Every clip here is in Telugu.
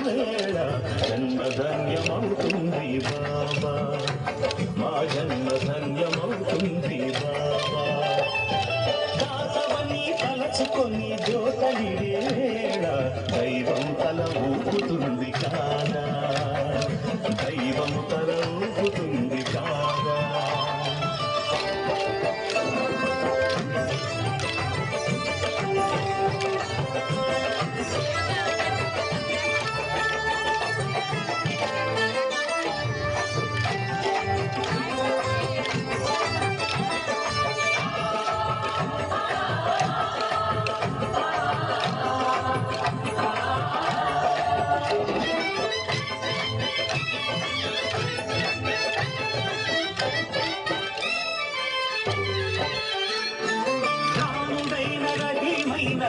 వేళ జన్మధన్యమవుతుంది బాబా, మా జన్మధన్యమవుతుంది బాబా. దాతవని తలచుకొని జ్యోతలిడే వేళ దైవం తల ఊపుతుంది కాదా, దైవం తల ఊపుతుంది కాదా.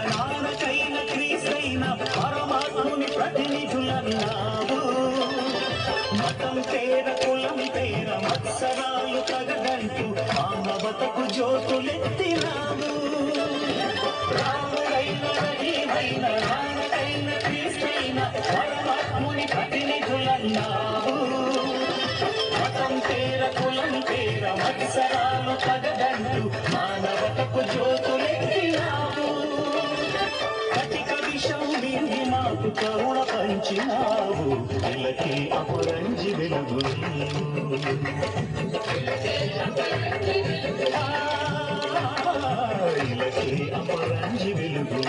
నానకైన క్రీస్తైన పరమాత్ముని ప్రతినిధులన్నావు. మతం పేర కులం పేర మత్సరాలు తగదంటూ మానవతకు జ్యోతులెత్తినావు. రాముడైన రహీమైన నానకైన క్రీస్తైన పరమాత్ముని ప్రతినిధులన్నావు. మతం పేర కులం పేర మత్సరాలు తగదంటూ మానవతకు జ్యోతులెత్తినావు. మాకు కరుణ పంచినావు, ఇలకి అపరంజి వెలుగు ఇలకి అపరంజి వెలుగు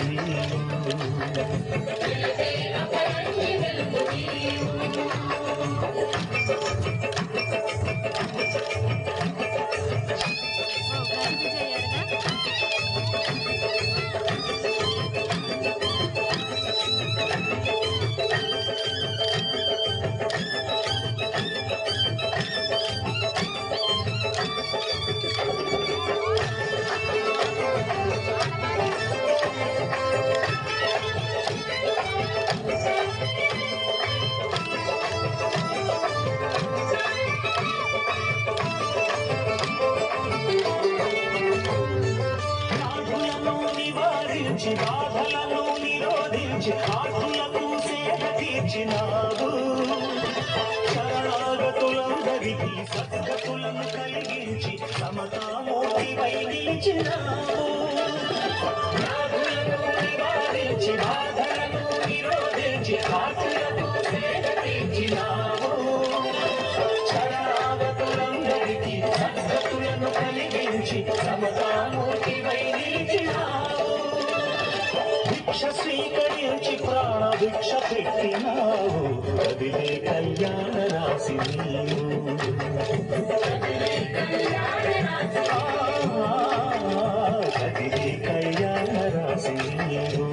బాధలను నిరోధించి ఆత్మలకు సేవ తీర్చినావు. శరణాగతులందరికీ సద్గతులను కలిగించి సమతామూర్తిపై నిలిచినావు. నివారించి బాధలను నిరోధించి ఆత్మలకు సేవ తీర్చినావు. శరణాగతులందరికీ సద్గతులను కలిగించి సమతామూర్తిపై నిలిచినావు. భిక్ష స్వీకరించి ప్రాణ భిక్ష పెట్టినావు, కదిలే కళ్యాణ రాశి నీవు. కదిలే కళ్యాణ రాశి నీవు.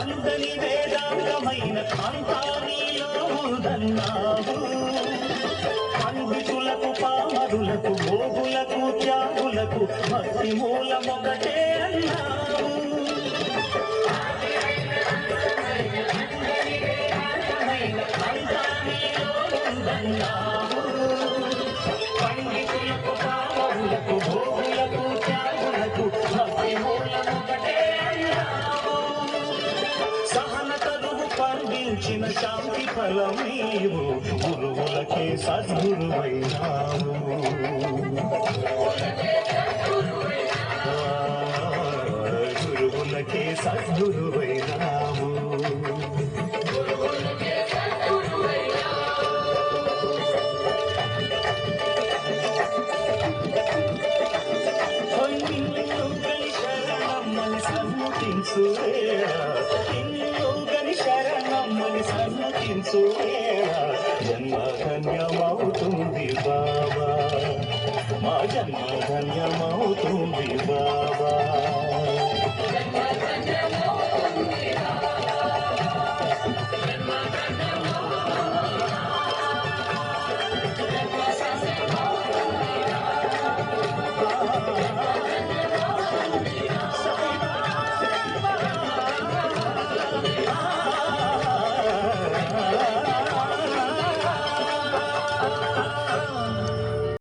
అందని వేదాంతమైన అంతానీలో ఉందన్నావు. పండితులకు పామరులకు భోగులకు త్యాగులకు భక్తి మూలమొకటే అన్నావు. అంతానీలో ఉందన్నావు. పండితులకు పామరులకు భోగులకు త్యాగులకు భక్తి మూలమొకటే పండించిన శాంతి ఫలం నీవు. గురువులకే సద్గురువైనావు. గురువులకే సద్గురువైనావు. శరణమ్మని సన్ముఖించు సన్ముఖించు జన్మ ధన్యమవుతుంది బాబా, మా జన్మ ధన్యమవుతుంది బాబా.